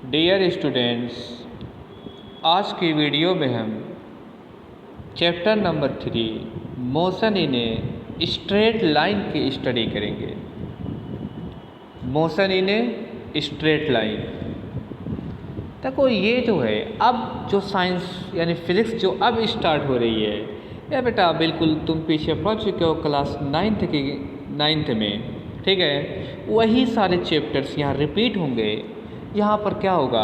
Dear students, आज की video में हम chapter number 3 motion in a straight line की स्टडी करेंगे। Motion in a straight line. देखो, ये जो है अब जो साइंस यानी फिजिक्स जो अब स्टार्ट हो रही है, या बेटा बिल्कुल तुम पीछे पढ़ चुके हो क्लास 9th में, ठीक है। वही सारे चैप्टर्स यहाँ रिपीट होंगे। यहाँ पर क्या होगा,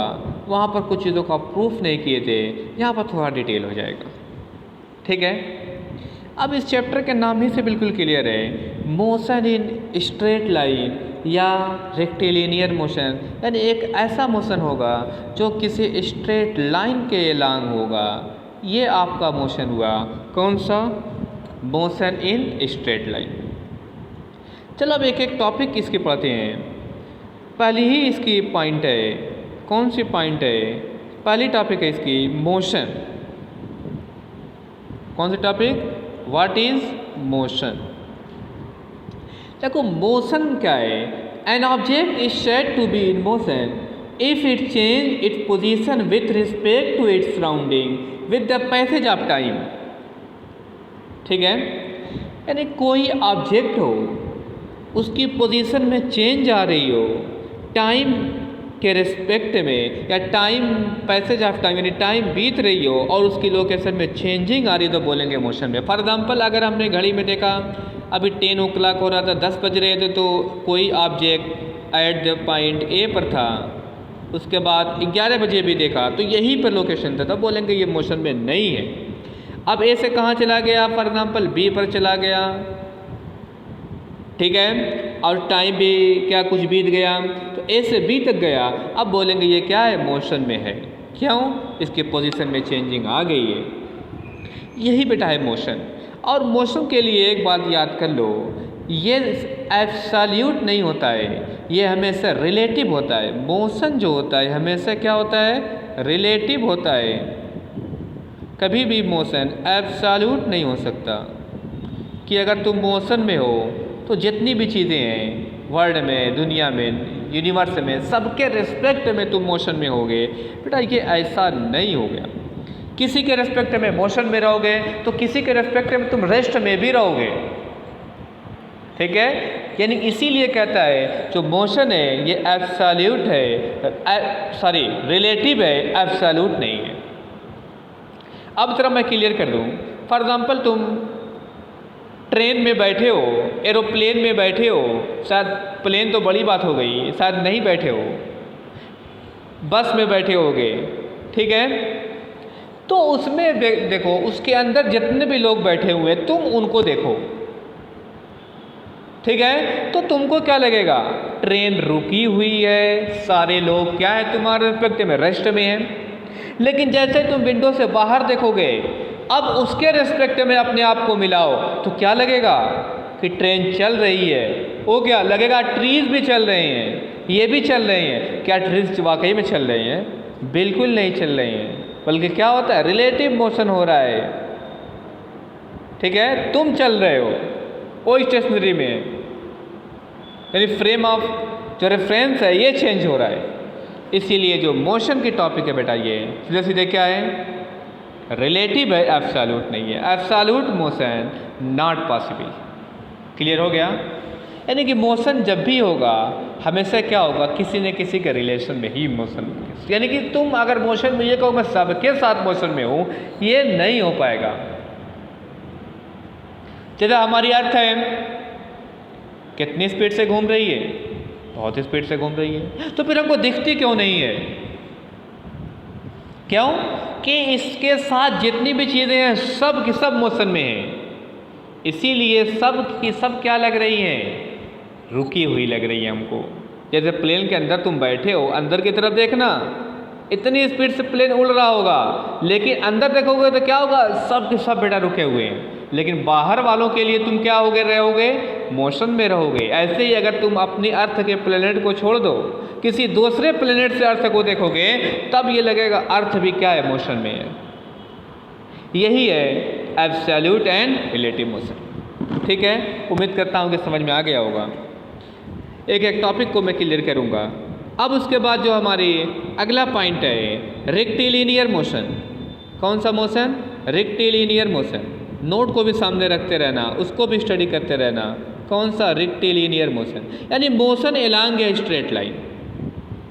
वहाँ पर कुछ चीज़ों का प्रूफ नहीं किए थे, यहाँ पर थोड़ा डिटेल हो जाएगा, ठीक है। अब इस चैप्टर के नाम ही से बिल्कुल क्लियर है, मोशन इन स्ट्रेट लाइन या रेक्टिलिनियर मोशन, यानी एक ऐसा मोशन होगा जो किसी स्ट्रेट लाइन के लॉन्ग होगा। ये आपका मोशन हुआ, कौन सा? Motion in straight line. चलो अब एक एक टॉपिक इसके पढ़ते हैं। पहली ही इसकी पॉइंट है, कौन सी पॉइंट है? पहली टॉपिक है इसकी मोशन। कौन सी टॉपिक? What is motion. देखो, मोशन क्या है? An object is said to be in motion if it change its position with respect to its surrounding with the passage of time, ठीक है। यानी कोई ऑब्जेक्ट हो, उसकी पोजीशन में चेंज आ रही हो टाइम के रिस्पेक्ट में, या टाइम पैसेज ऑफ टाइम यानी टाइम बीत रही हो और उसकी लोकेशन में चेंजिंग आ रही, तो बोलेंगे मोशन में। फॉर एग्जांपल, अगर हमने घड़ी में देखा अभी 10 o'clock हो रहा था, 10 बज रहे थे, तो कोई object at the point A पर था, उसके बाद 11 बजे भी देखा, तो यहीं पर लोकेशन था, तो बोलेंगे ये मोशन में नहीं है। अब ए से कहाँ चला गया? फॉर एग्जांपल बी पर चला गया, ठीक है, और टाइम भी क्या कुछ बीत गया, तो ए से बी तक गया, अब बोलेंगे ये क्या है? मोशन में है। क्यों? इसके पोजीशन में चेंजिंग आ गई है। यही बेटा है मोशन। और मोशन के लिए एक बात याद कर लो, ये एब्सोल्यूट नहीं होता है, ये हमेशा रिलेटिव होता है। मोशन जो होता है हमेशा क्या होता है? रिलेटिव होता है। कभी भी मोशन एब्सोल्यूट नहीं हो सकता कि अगर तुम मोशन में हो तो जितनी भी चीज़ें हैं वर्ल्ड में, दुनिया में, यूनिवर्स में, सबके रिस्पेक्ट में तुम मोशन में होगे। बेटा ये ऐसा नहीं हो गया। किसी के रिस्पेक्ट में मोशन में रहोगे तो किसी के रिस्पेक्ट में तुम रेस्ट में भी रहोगे, ठीक है। यानी इसीलिए कहता है जो मोशन है ये एब्सोल्यूट है, सॉरी रिलेटिव है, एब्सोल्यूट नहीं है। अब तरह मैं क्लियर कर दूँ। फॉर एग्जाम्पल, तुम ट्रेन में बैठे हो, एरोप्लेन में बैठे हो, शायद प्लेन तो बड़ी बात हो गई, शायद नहीं बैठे हो, बस में बैठे होगे, ठीक है। तो उसमें देखो, उसके अंदर जितने भी लोग बैठे हुए हैं तुम उनको देखो, ठीक है। तो तुमको क्या लगेगा? ट्रेन रुकी हुई है, सारे लोग क्या है तुम्हारे रिस्पेक्ट में? रेस्ट में है। लेकिन जैसे तुम विंडो से बाहर देखोगे, अब उसके रिस्पेक्ट में अपने आप को मिलाओ, तो क्या लगेगा? कि ट्रेन चल रही है। वो क्या लगेगा? ट्रीज भी चल रहे हैं, ये भी चल रहे हैं। क्या ट्रीज वाकई में चल रहे हैं? बिल्कुल नहीं चल रहे हैं, बल्कि क्या होता है? रिलेटिव मोशन हो रहा है, ठीक है। तुम चल रहे हो वो स्टेशनरी में, यानी फ्रेम ऑफ जो रेफरेंस है ये चेंज हो रहा है। इसीलिए जो मोशन की टॉपिक है बेटा, ये सीधे सीधे क्या है? रिलेटिव है, एब्सोल्यूट नहीं है। Absolute motion not possible. Clear हो गया? यानी कि मोशन जब भी होगा हमेशा क्या होगा? किसी न किसी के रिलेशन में ही मोशन। यानी कि तुम अगर मोशन में ये कहो मैं सबके साथ मोशन में हूँ, ये नहीं हो पाएगा। जैसे हमारी अर्थ है, कितनी स्पीड से घूम रही है? बहुत स्पीड से घूम रही है, तो फिर हमको दिखती क्यों नहीं है? क्यों? कि इसके साथ जितनी भी चीज़ें हैं सब की सब मोशन में हैं। इसीलिए सब की सब क्या लग रही हैं? रुकी हुई लग रही है हमको। जैसे प्लेन के अंदर तुम बैठे हो, अंदर की तरफ देखना, इतनी स्पीड से प्लेन उड़ रहा होगा, लेकिन अंदर देखोगे तो क्या होगा? सब के सब बेटा रुके हुए हैं। लेकिन बाहर वालों के लिए तुम क्या होगे? रहोगे मोशन में रहोगे। ऐसे ही अगर तुम अपनी अर्थ के प्लेनेट को छोड़ दो, किसी दूसरे प्लेनेट से अर्थ को देखोगे, तब ये लगेगा अर्थ भी क्या है? मोशन में है। यही है एब्सोल्यूट एंड रिलेटिव मोशन, ठीक है। उम्मीद करता हूँ कि समझ में आ गया होगा। एक एक टॉपिक को मैं क्लियर करूँगा। अब उसके बाद जो हमारी अगला पॉइंट है रेक्टिलिनियर मोशन। कौन सा मोशन? Rectilinear motion. नोट को भी सामने रखते रहना, उसको भी स्टडी करते रहना। कौन सा? रेक्टिलिनियर मोशन, यानी motion along a straight line.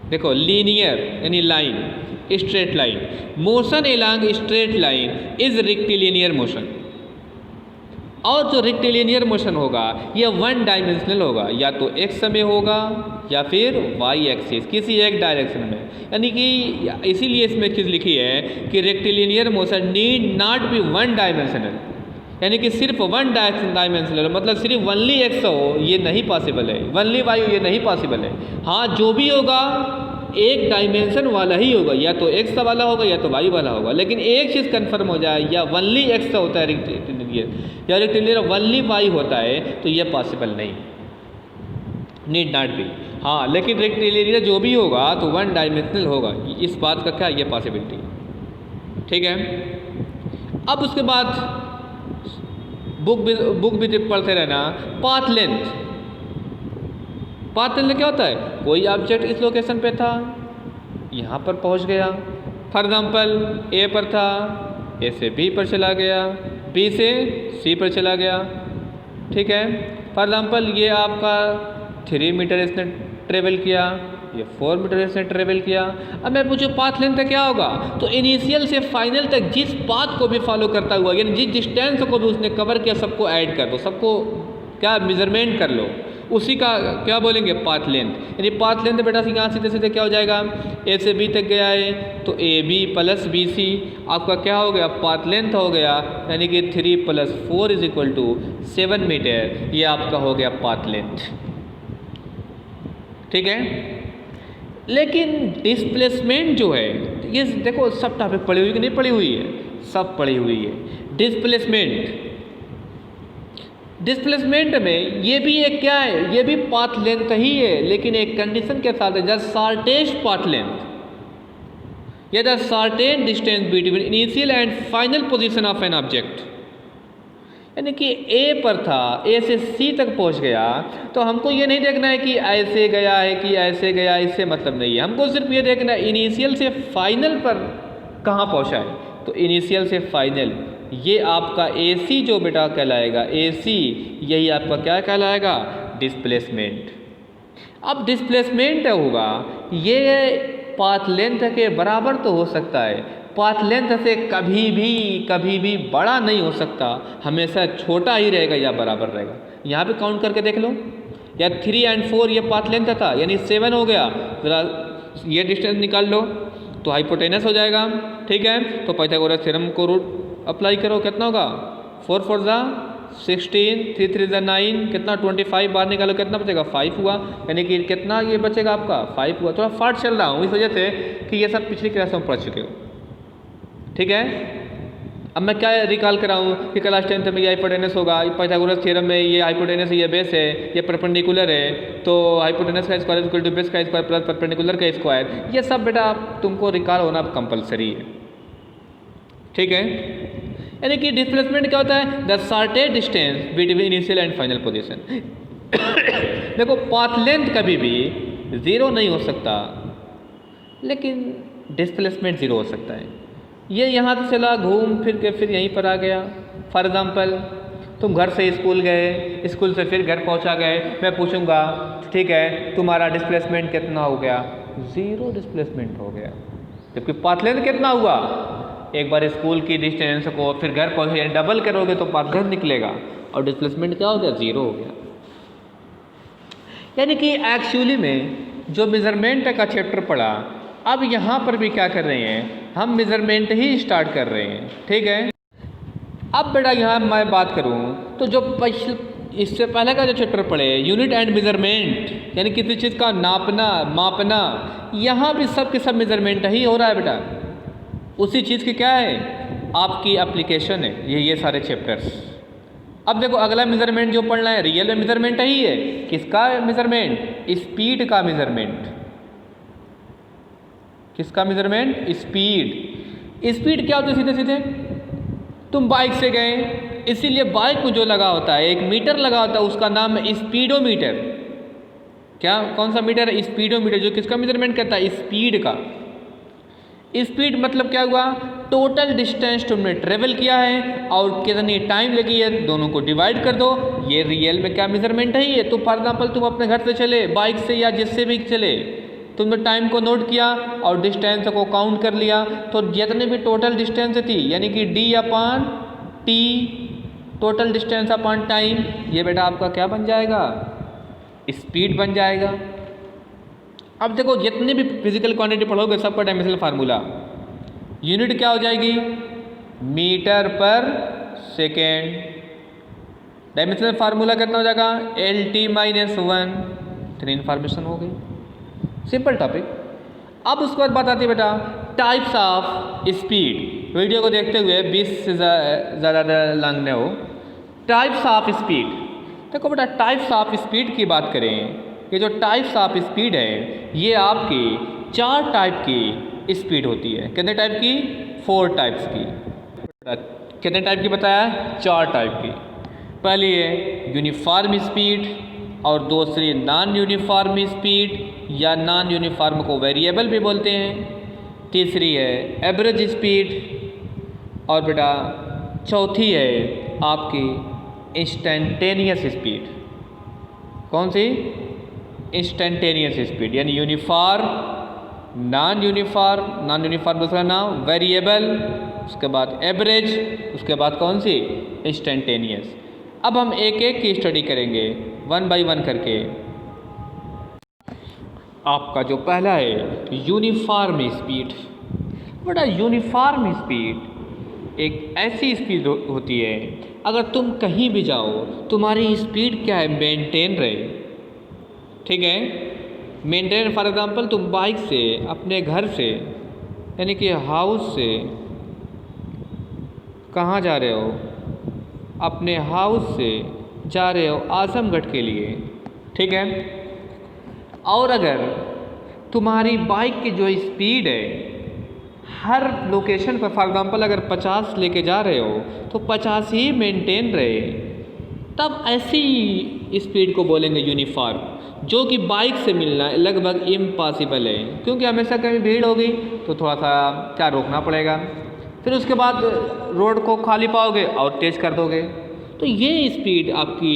देखो लीनियर यानी line, straight line. Motion along straight line is rectilinear motion. और जो रेक्टिलिनियर मोशन होगा यह वन डायमेंशनल होगा, या तो एक्स में होगा या फिर वाई एक्सिस, किसी एक डायरेक्शन में। यानी कि इसीलिए इसमें चीज़ लिखी है कि rectilinear motion need not be one dimensional, यानी कि सिर्फ वन डायमेंशनल, मतलब सिर्फ वनली एक्स हो ये नहीं पॉसिबल है, वनली वाई ये नहीं पॉसिबल है। हाँ, जो भी होगा एक डायमेंशन वाला ही होगा, या तो एक्स वाला होगा या तो वाई वाला होगा। लेकिन एक चीज़ कंफर्म हो जाए, या वनली एक्स होता है रेक्टिलिनियर, या रेक्टिलिनियर वनली वाई होता है, तो ये पॉसिबल नहीं, नीड नॉट बी। हाँ, लेकिन रेक्टिलिनियर जो भी होगा तो वन डायमेंशनल होगा, इस बात का क्या ये पॉसिबिलिटी। ठीक है, अब उसके बाद बुक भी पढ़ते रहना। पाथ लेंथ, पाथ लेंथ क्या होता है? कोई ऑब्जेक्ट इस लोकेशन पे था, यहाँ पर पहुँच गया। फॉर एग्जाम्पल ए पर था, ए से बी पर चला गया, बी से सी पर चला गया। ठीक है, फॉर एग्जाम्पल ये आपका 3 मीटर इसने ट्रेवल किया, ये 4 मीटर इसने ट्रेवल किया। अब मैं पूछूँ पाथ लेंथ क्या होगा, तो इनिशियल से फाइनल तक जिस पाथ को भी फॉलो करता हुआ, यानी जिस डिस्टेंस को भी उसने कवर किया, सबको ऐड कर दो, सबको क्या मेजरमेंट कर लो, उसी का क्या बोलेंगे? Path length. यानी पाथ लेंथ बेटा यहाँ सीधे सीधे क्या हो जाएगा? ए से बी तक गया है तो A B plus B C आपका क्या हो गया? पाथ लेंथ हो गया, यानी कि 3 + 4 = 7 मीटर, ये आपका हो गया पाथ लेंथ। ठीक है, लेकिन डिस्प्लेसमेंट जो है, ये देखो सब टॉपिक पढ़ी हुई कि नहीं पढ़ी हुई है? सब पढ़ी हुई है। डिस्प्लेसमेंट में ये भी एक क्या है? ये भी पाथ लेंथ ही है, लेकिन एक कंडीशन के साथ है, जस्ट शॉर्टेस्ट पाथ लेंथ या the shorten distance between initial and final position of an object. यानी कि ए पर था, ए से सी तक पहुंच गया, तो हमको ये नहीं देखना है कि ऐसे गया है कि ऐसे गया, इससे मतलब नहीं है। हमको सिर्फ ये देखना है इनिशियल से फाइनल पर कहाँ पहुंचा है। तो इनिशियल से फाइनल ये आपका AC जो बेटा कहलाएगा, AC यही आपका क्या कहलाएगा? डिस्प्लेसमेंट। अब डिस्प्लेसमेंट होगा ये पाथ लेंथ के बराबर तो हो सकता है, पाथ लेंथ से कभी भी बड़ा नहीं हो सकता, हमेशा छोटा ही रहेगा या बराबर रहेगा। यहाँ पे काउंट करके देख लो, या 3 और 4 ये पाथ लेंथ था, यानी 7 हो गया। ज़रा ये डिस्टेंस निकाल लो तो हाइपोटेनस हो जाएगा। ठीक है, तो पाइथागोरस थ्योरम को रूट अप्लाई करो, कितना होगा? 4 × 4 = 16, 3 × 3 = 9, कितना 25 बाहर निकालो, कितना बचेगा? 5 हुआ, यानी कि कितना ये बचेगा आपका? 5 हुआ। थोड़ा फास्ट चल रहा हूँ इस वजह से कि ये सब पिछली क्लास में पढ़ चुके हो। ठीक है, अब मैं क्या रिकॉल कराऊँ कि क्लास 10th में ये हाइपोटेनस होगा, पाइथागोरस थ्योरम में ये हाइपोटेनस ये बेस है, ये परपेंडिकुलर है, तो हाइपोटेनस का स्क्वायर इक्वल टू बेस का स्क्वायर प्लस परपेंडिकुलर का स्क्वायर, ये सब बेटा तुमको रिकॉल होना कंपलसरी है। ठीक है, यानी कि डिस्प्लेसमेंट क्या होता है? The shortest distance between initial and final position. देखो पाथ लेंथ कभी भी 0 नहीं हो सकता, लेकिन डिस्प्लेसमेंट 0 हो सकता है। ये यहाँ से चला घूम फिर के फिर यहीं पर आ गया। फॉर एग्जाम्पल तुम घर से स्कूल गए, स्कूल से फिर घर पहुँचा गए, मैं पूछूंगा ठीक है तुम्हारा डिस्प्लेसमेंट कितना हो गया? 0 डिस्प्लेसमेंट हो गया। जबकि पाथ लेंथ कितना हुआ? एक बार स्कूल की डिस्टेंस को फिर घर पहुँचे डबल करोगे तो पाथ लेंथ निकलेगा, और डिस्प्लेसमेंट क्या हो गया? 0 हो गया। यानी कि एक्चुअली में जो मेजरमेंट का चैप्टर पढ़ा, अब यहाँ पर भी क्या कर रहे हैं? हम मेजरमेंट ही स्टार्ट कर रहे हैं। ठीक है, अब बेटा यहाँ मैं बात करूँ तो जो इससे पहले का जो चैप्टर पढ़े यूनिट एंड मेजरमेंट, यानी किसी चीज़ का नापना मापना, यहाँ भी सब के सब मेजरमेंट ही हो रहा है बेटा। उसी चीज़ की क्या है? आपकी एप्लीकेशन है ये सारे चैप्टर्स। अब देखो अगला मेजरमेंट जो पढ़ना है रियल में मेजरमेंट ही है। किसका मेजरमेंट? स्पीड का मेजरमेंट। किसका मेजरमेंट? स्पीड। स्पीड क्या होती है? सीधे सीधे तुम बाइक से गए, इसीलिए बाइक को जो लगा होता है, एक मीटर लगा होता है, उसका नाम है स्पीडोमीटर। क्या कौन सा मीटर है? स्पीडोमीटर, जो किसका मेजरमेंट करता है? स्पीड का। स्पीड मतलब क्या हुआ? टोटल डिस्टेंस तुमने ट्रेवल किया है और कितनी टाइम लगी है, दोनों को डिवाइड कर दो। ये रियल में क्या मेजरमेंट है ये? तो फॉर एग्जाम्पल तुम अपने घर से चले बाइक से या जिससे भी चले, तुमने टाइम को नोट किया और डिस्टेंस को काउंट कर लिया, तो जितने भी टोटल डिस्टेंस थी यानी कि D upon T, total distance upon time, ये बेटा आपका क्या बन जाएगा? स्पीड बन जाएगा। अब देखो जितने भी फिजिकल क्वांटिटी पढ़ोगे सबका डायमेंशनल फार्मूला, यूनिट क्या हो जाएगी? मीटर पर सेकेंड। डायमेंशनल फार्मूला कितना हो जाएगा? LT-1। इतनी इन्फॉर्मेशन हो गई, सिंपल टॉपिक। अब उसके बाद बात आती है बेटा टाइप्स ऑफ स्पीड। वीडियो को देखते हुए 20 से ज़्यादा लॉन्ग न हो। टाइप्स ऑफ स्पीड, देखो बेटा टाइप्स ऑफ स्पीड की बात करें, ये जो टाइप्स ऑफ स्पीड है ये आपकी 4 टाइप की स्पीड होती है। कितने टाइप की? 4 टाइप्स की। कितने टाइप की बताया? 4 टाइप की। पहली है यूनिफॉर्म स्पीड और दूसरी नॉन यूनिफॉर्म स्पीड या नॉन यूनिफॉर्म को वेरिएबल भी बोलते हैं। तीसरी है एवरेज स्पीड और बेटा चौथी है आपकी इंस्टेंटेनियस स्पीड। कौन सी? इंस्टेंटेनियस स्पीड, यानी यूनिफॉर्म, नॉन यूनिफॉर्म दूसरा नाम, वेरिएबल, उसके बाद एवरेज, उसके बाद कौन सी? इंस्टेंटेनियस। अब हम एक एक की स्टडी करेंगे 1 बाय 1 करके। आपका जो पहला है यूनिफॉर्म स्पीड। बेटा यूनिफॉर्म स्पीड एक ऐसी स्पीड होती है अगर तुम कहीं भी जाओ तुम्हारी स्पीड क्या है? मेंटेन रहे। ठीक है, मेंटेन। फॉर एग्जांपल तुम बाइक से अपने घर से यानी कि हाउस से कहाँ जा रहे हो? अपने हाउस से जा रहे हो आजमगढ़ के लिए, ठीक है। और अगर तुम्हारी बाइक की जो स्पीड है हर लोकेशन पर फॉर एग्जांपल अगर 50 लेके जा रहे हो तो 50 ही मेंटेन रहे, तब ऐसी स्पीड को बोलेंगे यूनिफॉर्म, जो कि बाइक से मिलना लगभग इम्पॉसिबल है, क्योंकि हमेशा कहीं भीड़ होगी तो थोड़ा सा क्या रोकना पड़ेगा, फिर उसके बाद रोड को खाली पाओगे और तेज़ कर दोगे, तो ये स्पीड आपकी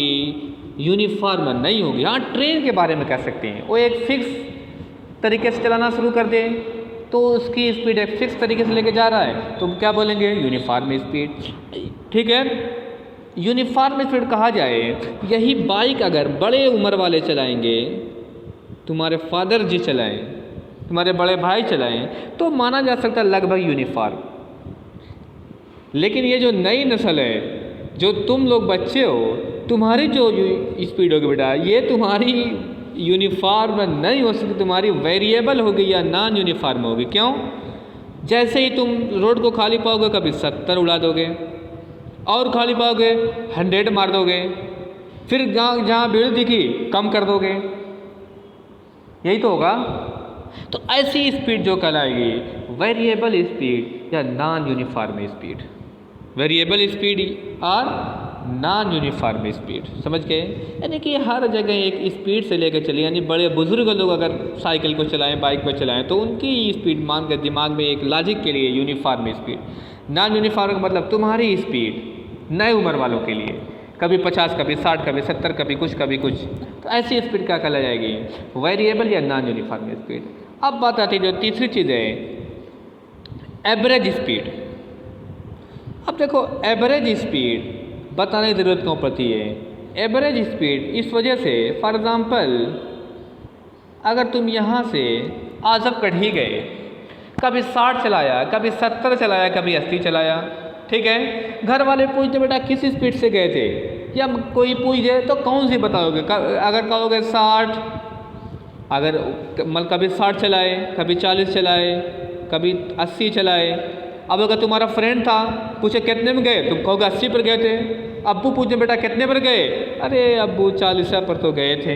यूनिफॉर्म नहीं होगी। हाँ, ट्रेन के बारे में कह सकते हैं, वो एक फिक्स तरीके से चलाना शुरू कर दे तो उसकी स्पीड एक फिक्स तरीके से लेके जा रहा है तो क्या बोलेंगे? Uniform speed. ठीक है, यूनिफॉर्म स्पीड कहा जाए यही बाइक अगर बड़े उम्र वाले चलाएंगे, तुम्हारे फादर जी चलाएं, तुम्हारे बड़े भाई चलाएं, तो माना जा सकता है लगभग यूनिफॉर्म। लेकिन ये जो नई नस्ल है, जो तुम लोग बच्चे हो, तुम्हारी जो स्पीड होगी बेटा ये तुम्हारी यूनिफॉर्म नहीं हो सकती, तुम्हारी वेरिएबल होगी या नॉन यूनिफॉर्म होगी। क्यों? जैसे ही तुम रोड को खाली पाओगे कभी 70 उड़ा दोगे और खाली पाओगे 100 मार दोगे, फिर जहाँ भीड़ दिखी कम कर दोगे, यही तो होगा। तो ऐसी स्पीड जो कहलाएगी वेरिएबल स्पीड या non uniform speed. Variable speed और नॉन यूनिफॉर्म स्पीड, समझ गए? यानी कि हर जगह एक स्पीड से लेकर चलिए, यानी बड़े बुजुर्ग लोग अगर साइकिल को चलाएं, बाइक को चलाएं, तो उनकी स्पीड मान कर दिमाग में एक लॉजिक के लिए यूनिफॉर्म स्पीड। नॉन यूनिफॉर्म का मतलब तुम्हारी स्पीड नए उम्र वालों के लिए, कभी 50, कभी 60, कभी 70, कभी कुछ, तो ऐसी स्पीड क्या कहला जाएगी? वेरिएबल या नॉन यूनिफॉर्म स्पीड। अब बात आती है जो तीसरी चीज़ है एवरेज स्पीड। अब देखो एवरेज स्पीड बताने की ज़रूरत क्यों पड़ती है? एवरेज स्पीड इस वजह से, फॉर एग्ज़ाम्पल अगर तुम यहाँ से आजमगढ़ ही गए, कभी 60 चलाया, कभी 70 चलाया, कभी 80 चलाया, ठीक है। घर वाले पूछते बेटा किस स्पीड से गए थे, या कोई पूछ दे तो कौन सी बताओगे? अगर कहोगे 60, अगर कभी 60 चलाए, कभी 40 चलाए, कभी 80 चलाए। अब अगर तुम्हारा फ्रेंड था पूछे कितने में गए, तुम कहोगे 80 पर गए थे। अब्बू पूछे बेटा कितने पर गए, अरे अब्बू 40 पर तो गए थे,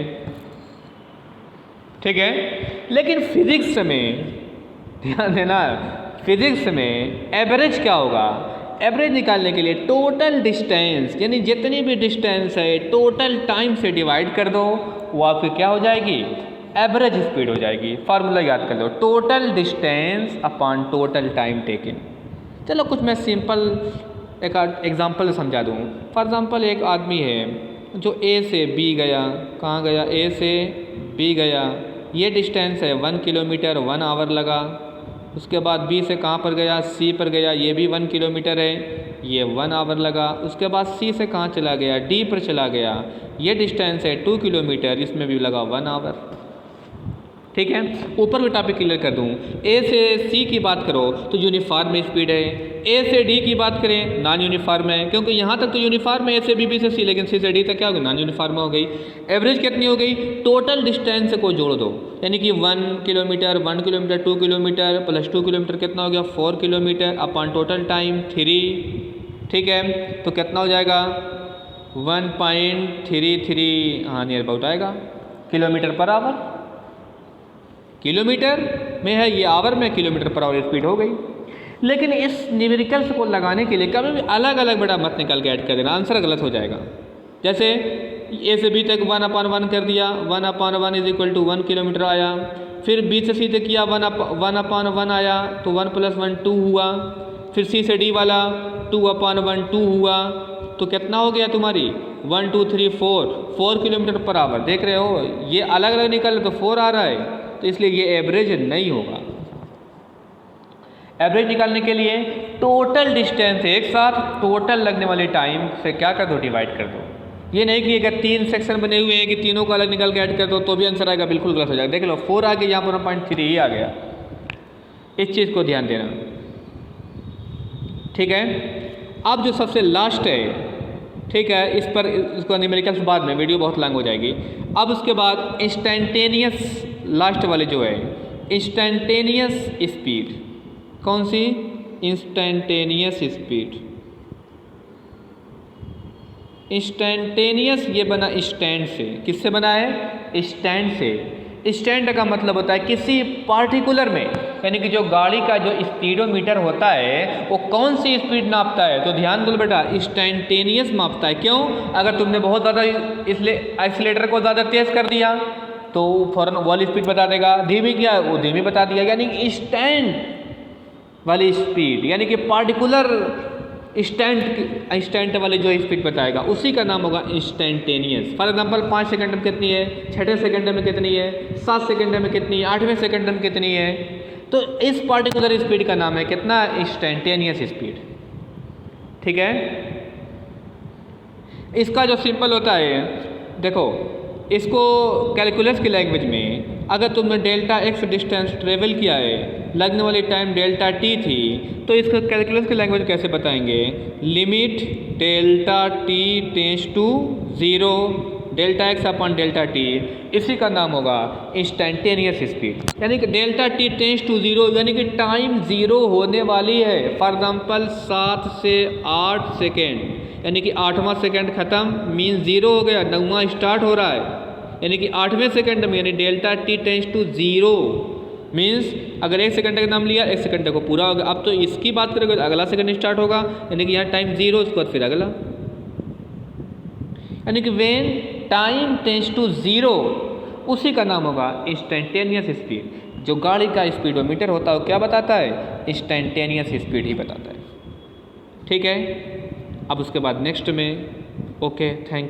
ठीक है। लेकिन फिजिक्स में ध्यान देना, फिजिक्स में एवरेज क्या होगा? एवरेज निकालने के लिए टोटल डिस्टेंस यानी जितनी भी डिस्टेंस है टोटल टाइम से डिवाइड कर दो, वो आपकी क्या हो जाएगी, एवरेज स्पीड हो जाएगी। फार्मूला याद कर लो, total distance upon total time taken. चलो कुछ मैं सिंपल एक एग्जांपल समझा दूँ। फॉर एग्जांपल एक आदमी है जो ए से बी गया, कहाँ गया, ए से बी गया, ये डिस्टेंस है 1 किलोमीटर, 1 आवर लगा। उसके बाद बी से कहाँ पर गया, सी पर गया, ये भी 1 किलोमीटर है, ये 1 आवर लगा। उसके बाद सी से कहाँ चला गया, डी पर चला गया, ये डिस्टेंस है 2 किलोमीटर, इसमें भी लगा 1 आवर। ठीक है, ऊपर का टॉपिक क्लियर कर दूँ। ए से सी की बात करो तो यूनिफॉर्म स्पीड है, ए से डी की बात करें नॉन यूनिफॉर्म है, क्योंकि यहाँ तक तो यूनिफॉर्म है ए से बी से सी, लेकिन सी से डी तक क्या हो गई, नॉन यूनिफॉर्म हो गई। एवरेज कितनी हो गई, टोटल डिस्टेंस को जोड़ दो, यानी कि 1 kilometre 1 kilometre 2 kilometre plus 2 kilometre कितना हो गया, 4 किलोमीटर अपॉन टोटल टाइम 3। ठीक है, तो कितना हो जाएगा 1.33, हाँ नियर अबाउट आएगा, किलोमीटर पर आवर। किलोमीटर में है ये, आवर में, किलोमीटर पर आवर स्पीड हो गई। लेकिन इस न्यूमेरिकल्स को लगाने के लिए कभी भी अलग अलग बेटा मत निकाल के ऐड कर देना, आंसर गलत हो जाएगा। जैसे ए से बी तक 1/1 कर दिया, 1/1 इज इक्वल टू 1 किलोमीटर आया। फिर बी से सी तक किया 1/1 आया, तो 1 + 1 2 हुआ। फिर सी से डी वाला 2/1 2 हुआ, तो कितना हो गया तुम्हारी 1 2 3 4 किलोमीटर पर आवर। देख रहे हो, ये अलग अलग निकल तो 4 आ रहा है, तो इसलिए ये एवरेज नहीं होगा। एवरेज निकालने के लिए टोटल डिस्टेंस एक साथ टोटल लगने वाले टाइम से क्या कर दो, डिवाइड कर दो। ये नहीं कि अगर 3 सेक्शन बने हुए हैं कि तीनों को अलग निकाल के ऐड कर दो तो भी आंसर आएगा, बिल्कुल गलत हो जाएगा। देख लो 4 आ गया, यहाँ पर 1.3 ही आ गया। इस चीज़ को ध्यान देना। ठीक है, अब जो सबसे लास्ट है, ठीक है, इस पर इसको न्यूमेरिकल्स बाद में, वीडियो बहुत लॉन्ग हो जाएगी। अब उसके बाद इंस्टेंटेनियस लास्ट वाले जो है, इंस्टेंटेनियस स्पीड। कौन सी, इंस्टेंटेनियस स्पीड। इंस्टेंटेनियस ये बना स्टैंड से, किससे बना है, स्टैंड से। स्टैंड का मतलब होता है किसी पार्टिकुलर में, यानी कि जो गाड़ी का जो स्पीडोमीटर होता है वो कौन सी स्पीड नापता है, तो ध्यान दो बेटा, इंस्टेंटेनियस मापता है। क्यों, अगर तुमने बहुत ज़्यादा इसलिए एक्सीलेटर को ज़्यादा तेज़ कर दिया तो फ़ौरन वाली स्पीड बता देगा, धीमी किया वो धीमी बता दिया। यानी स्टैंड वाली स्पीड, यानी कि पार्टिकुलर इंस्टेंट वाली जो स्पीड बताएगा उसी का नाम होगा इंस्टेंटेनियस। फॉर एग्जांपल 5 सेकंड में कितनी है, 6वें सेकंड में कितनी है, 7 सेकंड में कितनी है, 8वें सेकंड में कितनी है, तो इस पार्टिकुलर स्पीड का नाम है कितना, इंस्टेंटेनियस स्पीड। ठीक है, इसका जो सिंपल होता है, देखो इसको कैलकुलस की लैंग्वेज में अगर तुमने डेल्टा x डिस्टेंस ट्रेवल किया है, लगने वाली टाइम डेल्टा t थी, तो इसको कैलकुलस की लैंग्वेज कैसे बताएंगे, limit delta t tends to 0 delta x upon delta t, इसी का नाम होगा इंस्टेंटेनियस स्पीड। यानी कि डेल्टा t टेंस टू 0 यानी कि टाइम 0 होने वाली है। फॉर एग्जांपल 7 से 8 सेकेंड, यानी कि 8वां सेकंड ख़त्म मीन 0 हो गया, 9वां स्टार्ट हो रहा है, यानी कि 8वें सेकंड में, यानी delta t tends to 0 means अगर 1 सेकंड का नाम लिया 1 सेकंड को पूरा होगा। अब तो इसकी बात करेंगे तो अगला सेकंड स्टार्ट होगा, यानी कि यहाँ टाइम 0 उसके बाद फिर अगला, यानी कि व्हेन टाइम टेंस टू 0 उसी का नाम होगा इंस्टेंटेनियस स्पीड। जो गाड़ी का स्पीडोमीटर होता है वो क्या बताता है, इंस्टेंटेनियस स्पीड ही बताता है। ठीक है, अब उसके बाद नेक्स्ट में, ओके थैंक